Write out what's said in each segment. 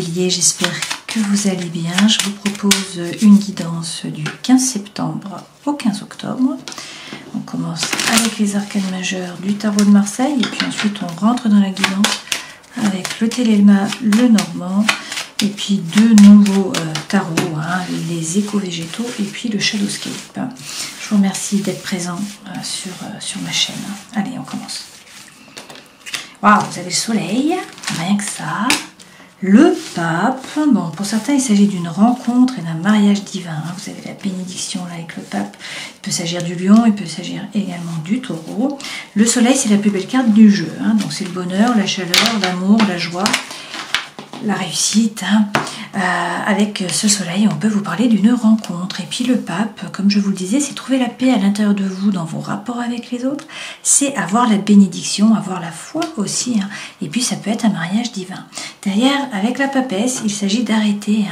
Bélier, j'espère que vous allez bien. Je vous propose une guidance du 15 septembre au 15 octobre. On commence avec les arcanes majeures du tarot de Marseille et puis ensuite on rentre dans la guidance avec le Télélma, le Normand et puis deux nouveaux tarots, les éco-végétaux et puis le Shadowscape. Je vous remercie d'être présent sur ma chaîne. Allez, on commence. Waouh, vous avez le soleil, rien que ça. Le pape, bon, pour certains il s'agit d'une rencontre et d'un mariage divin. Vous avez la bénédiction là avec le pape. Il peut s'agir du lion, il peut s'agir également du taureau. Le soleil, c'est la plus belle carte du jeu. Donc c'est le bonheur, la chaleur, l'amour, la joie, la réussite. Avec ce soleil, on peut vous parler d'une rencontre. Et puis le pape, comme je vous le disais, c'est trouver la paix à l'intérieur de vous dans vos rapports avec les autres. C'est avoir la bénédiction, avoir la foi aussi. Et puis ça peut être un mariage divin. Derrière, avec la papesse, il s'agit d'arrêter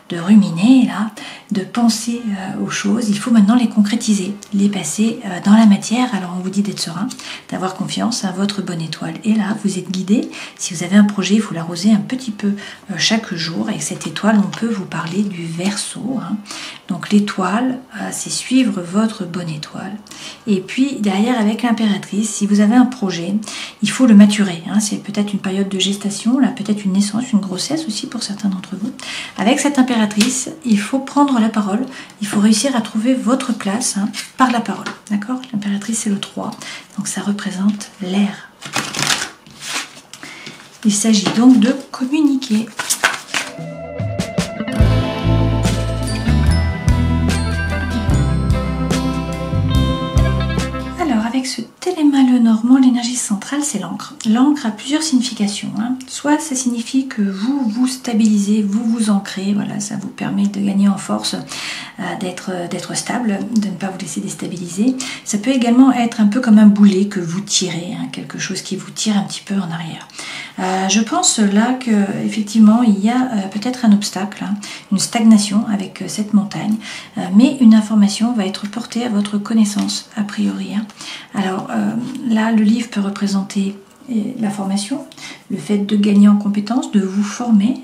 de ruminer, là, de penser aux choses. Il faut maintenant les concrétiser, les passer dans la matière. Alors on vous dit d'être serein, d'avoir confiance à votre bonne étoile. Et là, vous êtes guidé. Si vous avez un projet, il faut l'arroser un petit peu chaque jour. Et cette étoile, on peut vous parler du Verseau. Donc l'étoile, c'est suivre votre bonne étoile. Et puis derrière, avec l'impératrice, si vous avez un projet, il faut le maturer. C'est peut-être une période de gestation, là, peut-être une naissance, une grossesse aussi pour certains d'entre vous. Avec cette impératrice, il faut prendre la parole. Il faut réussir à trouver votre place par la parole. D'accord? L'impératrice, c'est le 3. Donc ça représente l'air. Il s'agit donc de communiquer. Avec ce Télélma le Normand, l'énergie centrale, c'est l'encre. L'encre a plusieurs significations. Soit ça signifie que vous vous stabilisez, vous vous ancrez, voilà, ça vous permet de gagner en force, d'être stable, de ne pas vous laisser déstabiliser. Ça peut également être un peu comme un boulet que vous tirez, quelque chose qui vous tire un petit peu en arrière. Je pense là qu'effectivement il y a peut-être un obstacle, une stagnation avec cette montagne, mais une information va être portée à votre connaissance a priori. Alors là, le livre peut représenter la formation, le fait de gagner en compétences, de vous former.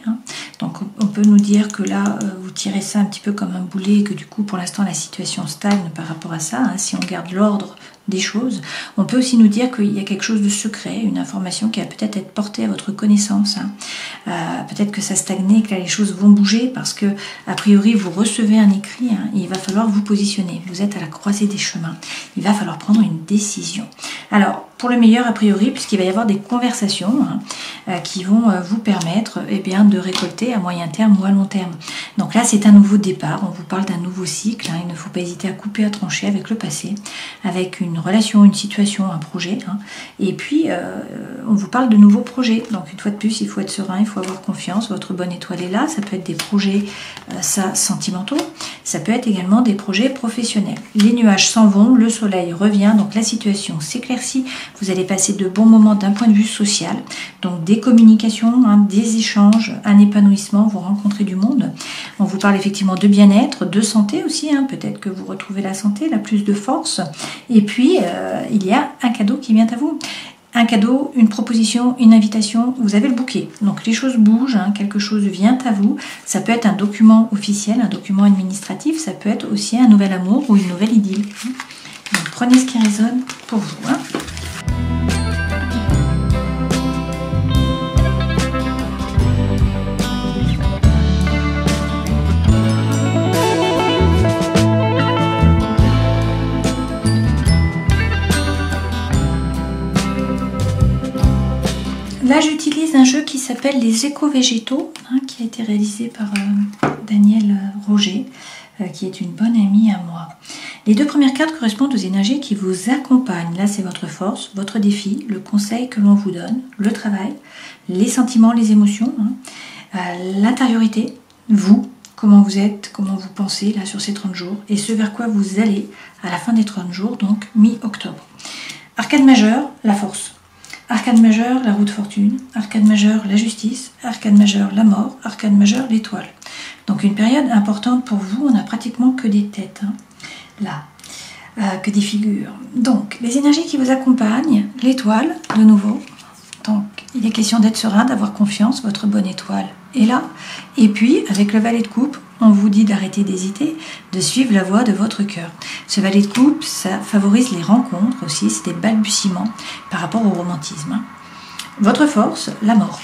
Donc on peut nous dire que là, vous tirez ça un petit peu comme un boulet et que du coup, pour l'instant, la situation stagne par rapport à ça. Si on garde l'ordre des choses, on peut aussi nous dire qu'il y a quelque chose de secret, une information qui va peut-être être portée à votre connaissance. Peut-être que ça stagne, que là les choses vont bouger parce que a priori vous recevez un écrit et il va falloir vous positionner. Vous êtes à la croisée des chemins. Il va falloir prendre une décision. Alors pour le meilleur a priori, puisqu'il va y avoir des conversations qui vont vous permettre de récolter à moyen terme ou à long terme. Donc là c'est un nouveau départ, on vous parle d'un nouveau cycle. Il ne faut pas hésiter à couper, à trancher avec le passé, avec une relation, une situation, un projet. Et puis on vous parle de nouveaux projets. Donc une fois de plus, il faut être serein, il faut avoir confiance. Votre bonne étoile est là. Ça peut être des projets sentimentaux. Ça peut être également des projets professionnels. Les nuages s'en vont, le soleil revient. Donc la situation s'éclaircit. Vous allez passer de bons moments d'un point de vue social. Donc des communications, des échanges, un épanouissement, vous rencontrez du monde. On vous parle effectivement de bien-être, de santé aussi. Peut-être que vous retrouvez la santé, la plus de force. Et puis, il y a un cadeau qui vient à vous. Un cadeau, une proposition, une invitation, vous avez le bouquet. Donc les choses bougent, quelque chose vient à vous. Ça peut être un document officiel, un document administratif, ça peut être aussi un nouvel amour ou une nouvelle idylle. Donc prenez ce qui résonne pour vous. Là, j'utilise un jeu qui s'appelle les éco-végétaux, qui a été réalisé par Daniel Roger, qui est une bonne amie à moi. Les deux premières cartes correspondent aux énergies qui vous accompagnent. Là, c'est votre force, votre défi, le conseil que l'on vous donne, le travail, les sentiments, les émotions, l'intériorité, vous, comment vous êtes, comment vous pensez là sur ces 30 jours, et ce vers quoi vous allez à la fin des 30 jours, donc mi-octobre. Arcane majeure, la force. Arcane majeure, la roue de fortune. Arcane majeure, la justice. Arcane majeure, la mort. Arcane majeure, l'étoile. Donc une période importante pour vous. On n'a pratiquement que des têtes. Là. Que des figures. Donc les énergies qui vous accompagnent. L'étoile, de nouveau. Donc il est question d'être serein, d'avoir confiance. Votre bonne étoile est là. Et puis, avec le valet de coupe, on vous dit d'arrêter d'hésiter, de suivre la voie de votre cœur. Ce valet de coupe, ça favorise les rencontres aussi, c'est des balbutiements par rapport au romantisme. Hein. Votre force, la mort.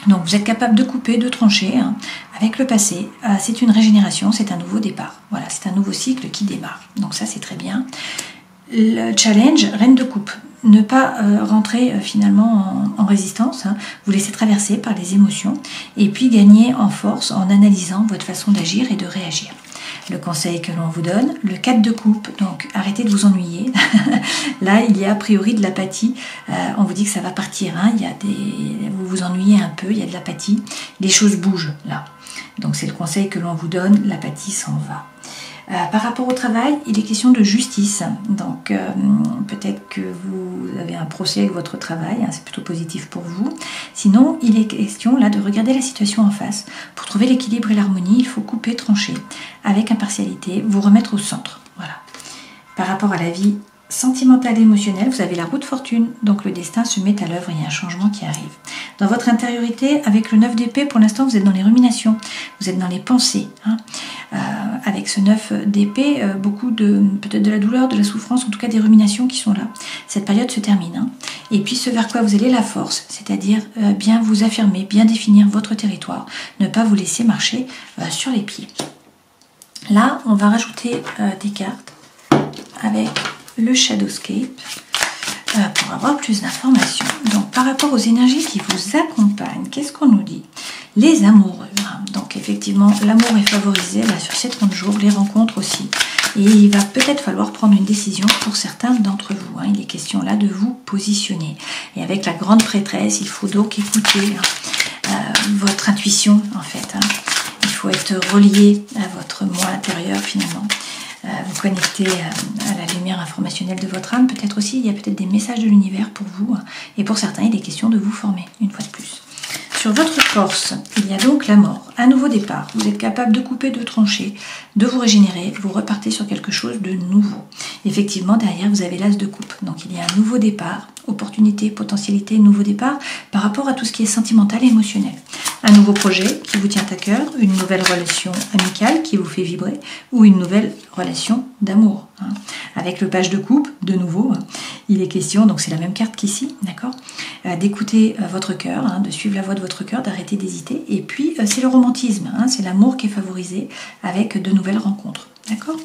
Donc vous êtes capable de couper, de trancher hein, avec le passé. C'est une régénération, c'est un nouveau départ. Voilà, c'est un nouveau cycle qui démarre. Donc ça, c'est très bien. Le challenge, reine de coupe. Ne pas rentrer finalement en résistance, hein. Vous laisser traverser par les émotions et puis gagner en force en analysant votre façon d'agir et de réagir. Le conseil que l'on vous donne, le 4 de coupe, donc arrêtez de vous ennuyer. Là, il y a a priori de l'apathie. On vous dit que ça va partir, hein. Vous vous ennuyez un peu, il y a de l'apathie. Les choses bougent là. Donc c'est le conseil que l'on vous donne, l'apathie s'en va. Par rapport au travail, il est question de justice. Donc peut-être que vous avez un procès avec votre travail, hein, c'est plutôt positif pour vous. Sinon, il est question là de regarder la situation en face. Pour trouver l'équilibre et l'harmonie, il faut couper, trancher avec impartialité, vous remettre au centre. Voilà. Par rapport à la vie sentimentale et émotionnelle, vous avez la roue de fortune, donc le destin se met à l'œuvre, il y a un changement qui arrive. Dans votre intériorité, avec le 9 d'épée, pour l'instant vous êtes dans les ruminations, vous êtes dans les pensées. Hein. Avec ce 9 d'épée, beaucoup peut-être de la douleur, de la souffrance, en tout cas des ruminations qui sont là. Cette période se termine. Hein. Et puis ce vers quoi vous allez, la force, c'est-à-dire bien vous affirmer, bien définir votre territoire, ne pas vous laisser marcher sur les pieds. Là, on va rajouter des cartes avec le Shadowscape pour avoir plus d'informations. Donc par rapport aux énergies qui vous accompagnent, qu'est-ce qu'on nous dit? Les amoureux. Donc effectivement, l'amour est favorisé là sur ces 30 jours, les rencontres aussi. Et il va peut-être falloir prendre une décision pour certains d'entre vous. Hein. Il est question là de vous positionner. Et avec la grande prêtresse, il faut donc écouter votre intuition en fait. Hein. Il faut être relié à votre moi intérieur finalement. Vous connecter à la lumière informationnelle de votre âme. Peut-être aussi, il y a peut-être des messages de l'univers pour vous. Et pour certains, il est question de vous former, une fois de plus. Sur votre force, il y a donc la mort, un nouveau départ. Vous êtes capable de couper, de trancher, de vous régénérer. Vous repartez sur quelque chose de nouveau. Effectivement, derrière, vous avez l'as de coupe. Donc, il y a un nouveau départ, opportunité, potentialité, nouveau départ par rapport à tout ce qui est sentimental et émotionnel. Un nouveau projet qui vous tient à cœur, une nouvelle relation amicale qui vous fait vibrer ou une nouvelle relation d'amour. Hein. Avec le page de coupe, de nouveau, il est question, donc c'est la même carte qu'ici, d'accord, d'écouter votre cœur, hein, de suivre la voie de votre cœur, d'arrêter d'hésiter. Et puis, c'est le romantisme, hein, c'est l'amour qui est favorisé avec de nouvelles rencontres, d'accord.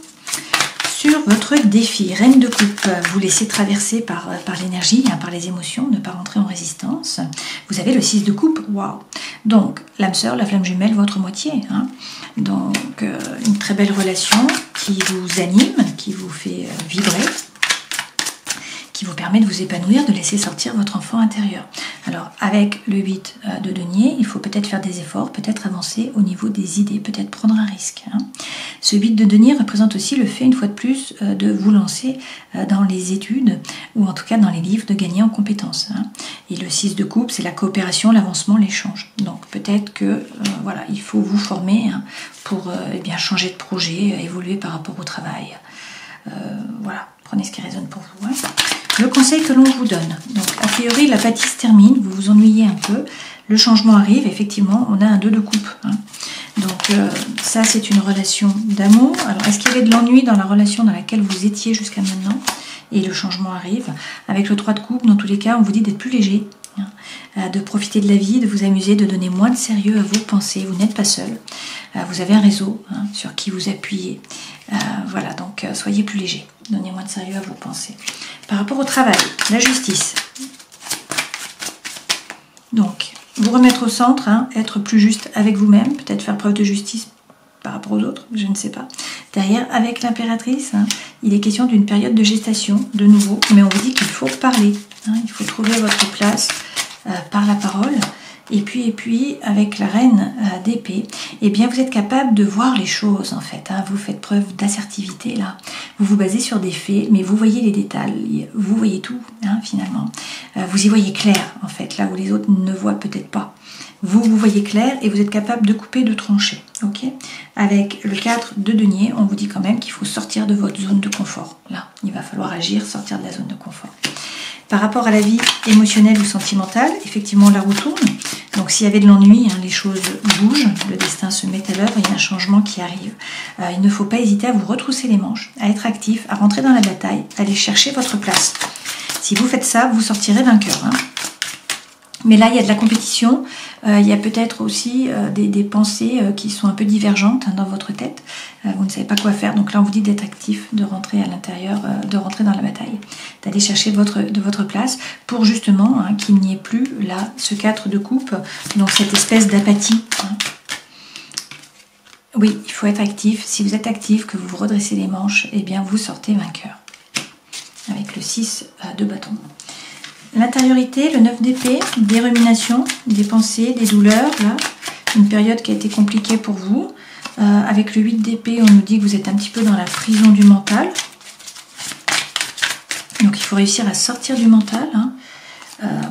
Sur votre défi, reine de coupe, vous laissez traverser par l'énergie, hein, par les émotions, ne pas rentrer en résistance. Vous avez le 6 de coupe, waouh. Donc, l'âme sœur, la flamme jumelle, votre moitié. Hein. Donc, une très belle relation qui vous anime, qui vous fait vibrer, qui vous permet de vous épanouir, de laisser sortir votre enfant intérieur. Alors, avec le 8 de denier, il faut peut-être faire des efforts, peut-être avancer au niveau des idées, peut-être prendre un risque. Hein. Ce 8 de denier représente aussi le fait, une fois de plus, de vous lancer dans les études, ou en tout cas dans les livres, de gagner en compétences. Hein. Et le 6 de coupe, c'est la coopération, l'avancement, l'échange. Donc, peut-être que, voilà, il faut vous former hein, pour eh bien, changer de projet, évoluer par rapport au travail. Voilà, prenez ce qui résonne pour vous. Hein. Le conseil que l'on vous donne. Donc, a priori, l'apathie se termine, vous vous ennuyez un peu. Le changement arrive, effectivement, on a un 2 de coupe. Hein. Donc, ça, c'est une relation d'amour. Alors, est-ce qu'il y avait de l'ennui dans la relation dans laquelle vous étiez jusqu'à maintenant? Et le changement arrive. Avec le 3 de coupe, dans tous les cas, on vous dit d'être plus léger, hein, de profiter de la vie, de vous amuser, de donner moins de sérieux à vos pensées. Vous n'êtes pas seul. Vous avez un réseau hein, sur qui vous appuyez. Voilà, donc soyez plus léger. Donnez moins de sérieux à vos pensées. Par rapport au travail, la justice. Donc, vous remettre au centre, hein, être plus juste avec vous-même, peut-être faire preuve de justice par rapport aux autres, je ne sais pas. Derrière, avec l'impératrice, hein, il est question d'une période de gestation, de nouveau, mais on vous dit qu'il faut parler, hein, il faut trouver votre place par la parole. Et puis avec la reine d'épée, eh bien vous êtes capable de voir les choses en fait. Hein, vous faites preuve d'assertivité là. Vous vous basez sur des faits, mais vous voyez les détails, vous voyez tout hein, finalement. Vous y voyez clair en fait, là où les autres ne voient peut-être pas. Vous voyez clair et vous êtes capable de couper, de trancher. Ok. Avec le 4 de denier, on vous dit quand même qu'il faut sortir de votre zone de confort. Là, il va falloir agir, sortir de la zone de confort. Par rapport à la vie émotionnelle ou sentimentale, effectivement la roue tourne. Donc s'il y avait de l'ennui, hein, les choses bougent, le destin se met à l'œuvre, il y a un changement qui arrive. Il ne faut pas hésiter à vous retrousser les manches, à être actif, à rentrer dans la bataille, à aller chercher votre place. Si vous faites ça, vous sortirez vainqueur. Hein. Mais là, il y a de la compétition, il y a peut-être aussi des pensées qui sont un peu divergentes hein, dans votre tête. Vous ne savez pas quoi faire, donc là on vous dit d'être actif, de rentrer à l'intérieur, de rentrer dans la bataille, d'aller chercher de votre place pour justement hein, qu'il n'y ait plus là ce 4 de coupe, donc cette espèce d'apathie. Hein. Oui, il faut être actif. Si vous êtes actif, que vous vous redressez les manches, eh bien vous sortez vainqueur. Avec le 6 de bâton. L'intériorité, le 9 d'épée, des ruminations, des pensées, des douleurs, là, une période qui a été compliquée pour vous. Avec le 8 d'épée, on nous dit que vous êtes un petit peu dans la prison du mental. Donc il faut réussir à sortir du mental. Hein.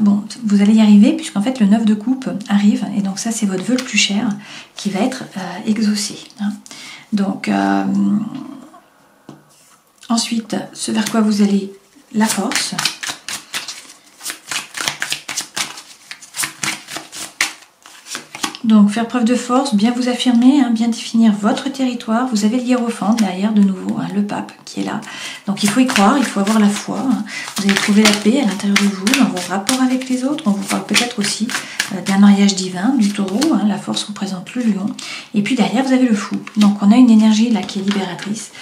Bon, vous allez y arriver, puisqu'en fait le 9 de coupe arrive, et donc ça c'est votre vœu le plus cher qui va être exaucé. Hein. Donc, ensuite, ce vers quoi vous allez, la force. Donc faire preuve de force, bien vous affirmer, hein, bien définir votre territoire. Vous avez le hiérophante derrière de nouveau, hein, le pape qui est là. Donc il faut y croire, il faut avoir la foi. Hein. Vous allez trouver la paix à l'intérieur de vous, dans vos rapports avec les autres. On vous parle peut-être aussi d'un mariage divin, du taureau. Hein, la force représente le lion. Et puis derrière vous avez le fou. Donc on a une énergie là qui est libératrice,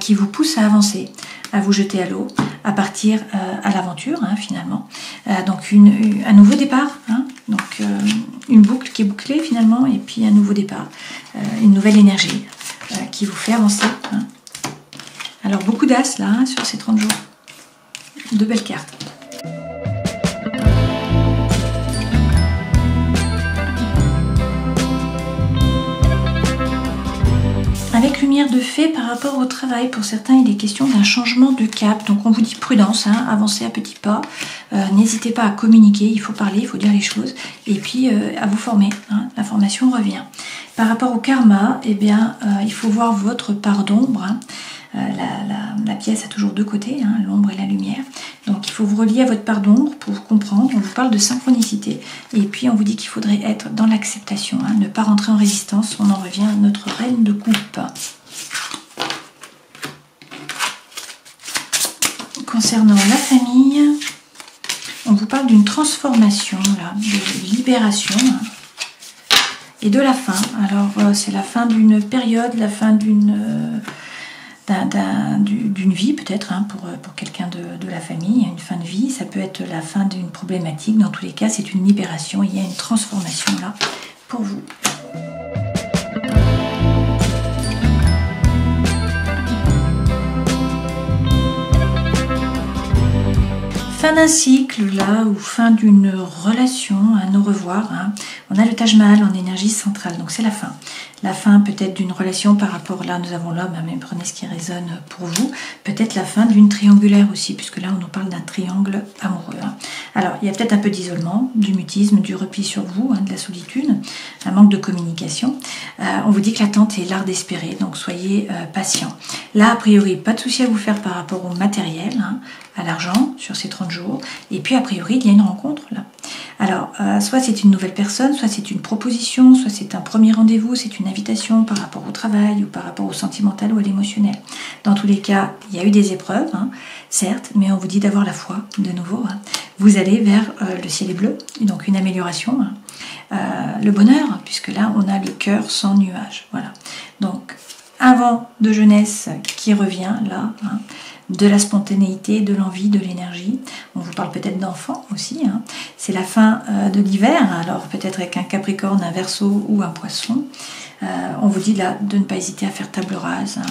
qui vous pousse à avancer, à vous jeter à l'eau, à partir à l'aventure hein, finalement. Donc un nouveau départ. Hein. Donc une boucle qui est bouclée finalement et puis un nouveau départ, une nouvelle énergie qui vous fait avancer. Hein. Alors beaucoup d'as là hein, sur ces 30 jours, de belles cartes. Avec lumière de fée par rapport au travail, pour certains il est question d'un changement de cap, donc on vous dit prudence, hein, avancez à petits pas, n'hésitez pas à communiquer, il faut parler, il faut dire les choses, et puis à vous former, hein, la formation revient. Par rapport au karma, eh bien, il faut voir votre part d'ombre, hein. La pièce a toujours deux côtés, hein, l'ombre et la lumière. Donc il faut vous relier à votre part d'ombre pour comprendre. On vous parle de synchronicité. Et puis on vous dit qu'il faudrait être dans l'acceptation, hein, ne pas rentrer en résistance. On en revient à notre reine de coupe. Concernant la famille, on vous parle d'une transformation, là, de libération. Hein, et de la fin. Alors c'est la fin d'une période, la fin d'une vie peut-être hein, pour quelqu'un de la famille, une fin de vie, ça peut être la fin d'une problématique, dans tous les cas c'est une libération, il y a une transformation là pour vous. Fin d'un cycle là, ou fin d'une relation, un au revoir, hein. On a le Taj Mahal en énergie centrale, donc c'est la fin. La fin peut-être d'une relation par rapport, là nous avons l'homme, hein, mais prenez ce qui résonne pour vous. Peut-être la fin d'une triangulaire aussi, puisque là on nous parle d'un triangle amoureux. Hein. Alors il y a peut-être un peu d'isolement, du mutisme, du repli sur vous, hein, de la solitude, un manque de communication. On vous dit que l'attente est l'art d'espérer, donc soyez patient. Là a priori pas de souci à vous faire par rapport au matériel, hein, à l'argent sur ces 30 jours. Et puis a priori il y a une rencontre là. Alors soit c'est une nouvelle personne, soit c'est une proposition, soit c'est un premier rendez-vous, c'est une invitation par rapport au travail ou par rapport au sentimental ou à l'émotionnel. Dans tous les cas, il y a eu des épreuves, hein, certes, mais on vous dit d'avoir la foi de nouveau. Hein. Vous allez vers le ciel est bleu, donc une amélioration, hein. Le bonheur, puisque là on a le cœur sans nuage. Voilà. Donc un vent de jeunesse qui revient là. Hein. De la spontanéité, de l'envie, de l'énergie. On vous parle peut-être d'enfants aussi. Hein. C'est la fin de l'hiver, alors peut-être avec un Capricorne, un Verseau ou un Poisson. On vous dit là de ne pas hésiter à faire table rase, hein,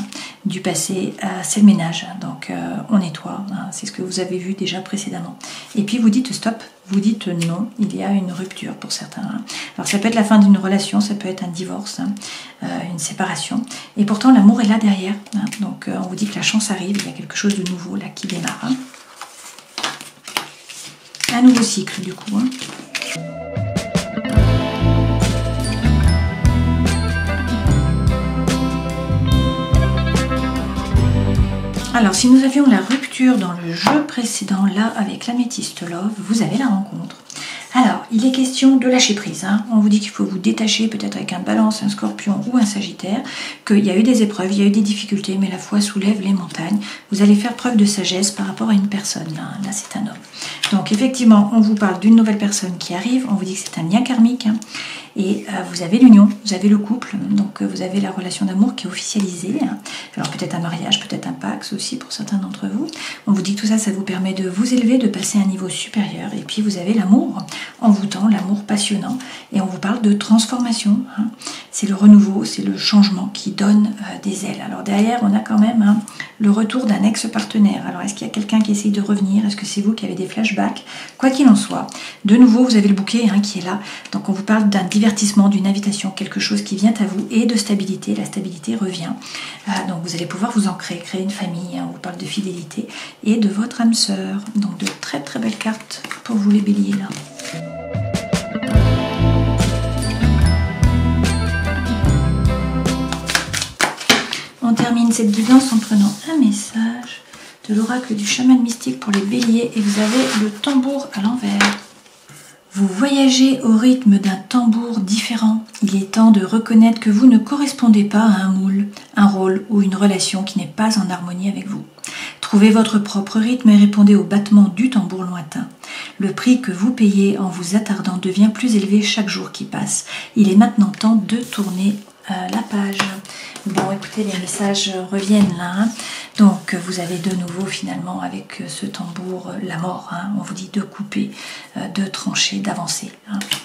du passé, c'est le ménage. Donc on nettoie, hein, c'est ce que vous avez vu déjà précédemment. Et puis vous dites stop, vous dites non, il y a une rupture pour certains. Hein. Alors ça peut être la fin d'une relation, ça peut être un divorce, hein, une séparation. Et pourtant l'amour est là derrière. Hein. Donc on vous dit que la chance arrive, il y a quelque chose de nouveau là qui démarre. Hein. Un nouveau cycle du coup. Hein. Alors, si nous avions la rupture dans le jeu précédent, là, avec l'améthyste Love, vous avez la rencontre. Alors, il est question de lâcher prise. On vous dit qu'il faut vous détacher peut-être avec un Balance, un Scorpion ou un Sagittaire, qu'il y a eu des épreuves, il y a eu des difficultés, mais la foi soulève les montagnes. Vous allez faire preuve de sagesse par rapport à une personne. Là c'est un homme. Donc effectivement, on vous parle d'une nouvelle personne qui arrive. On vous dit que c'est un lien karmique. Et vous avez l'union, vous avez le couple, donc vous avez la relation d'amour qui est officialisée. Alors peut-être un mariage, peut-être un Pax aussi pour certains d'entre vous. On vous dit que tout ça, ça vous permet de vous élever, de passer à un niveau supérieur. Et puis vous avez l'amour envoûtant, l'amour passionnant. Et on vous parle de transformation. C'est le renouveau, c'est le changement qui donne des ailes. Alors derrière, on a quand même le retour d'un ex-partenaire. Alors est-ce qu'il y a quelqu'un qui essaye de revenir? Est-ce que c'est vous qui avez des flashbacks? Quoi qu'il en soit, de nouveau, vous avez le bouquet qui est là. Donc on vous parle d'un divertissement, d'une invitation, quelque chose qui vient à vous et de stabilité. La stabilité revient. Donc vous allez pouvoir vous ancrer, créer une famille. On vous parle de fidélité et de votre âme sœur. Donc de très très belles cartes pour vous les béliers là. On termine cette guidance en prenant un message de l'oracle du chaman mystique pour les béliers et vous avez le tambour à l'envers. Vous voyagez au rythme d'un tambour différent. Il est temps de reconnaître que vous ne correspondez pas à un moule, un rôle ou une relation qui n'est pas en harmonie avec vous. Trouvez votre propre rythme et répondez au battement du tambour lointain. Le prix que vous payez en vous attardant devient plus élevé chaque jour qui passe. Il est maintenant temps de tourner la page. Bon, écoutez, les messages reviennent là. Donc, vous avez de nouveau, finalement, avec ce tambour, la mort. On vous dit de couper, de trancher, d'avancer,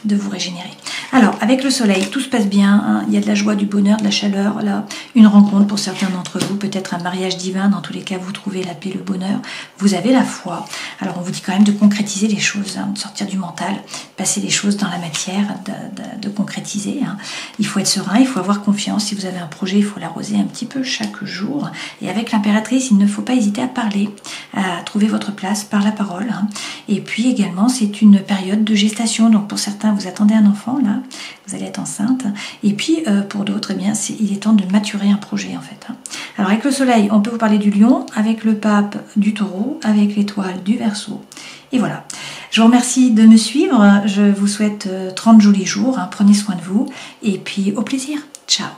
de vous régénérer. Alors, avec le soleil, tout se passe bien. Il y a de la joie, du bonheur, de la chaleur. Là, une rencontre pour certains d'entre vous, peut-être un mariage divin. Dans tous les cas, vous trouvez la paix, le bonheur. Vous avez la foi. Alors, on vous dit quand même de concrétiser les choses, de sortir du mental, passer les choses dans la matière, de concrétiser. Il faut être serein, il faut avoir confiance. Si vous avez un projet, il faut l'arroser un petit peu chaque jour. Et avec l'impératrice, il ne faut pas hésiter à parler, à trouver votre place par la parole. Et puis également, c'est une période de gestation. Donc pour certains, vous attendez un enfant, là, vous allez être enceinte. Et puis pour d'autres, eh bien, il est temps de maturer un projet en fait. Alors avec le soleil, on peut vous parler du lion, avec le pape du taureau, avec l'étoile du Verseau. Et voilà. Je vous remercie de me suivre. Je vous souhaite 30 jolis jours. Prenez soin de vous. Et puis au plaisir. Ciao.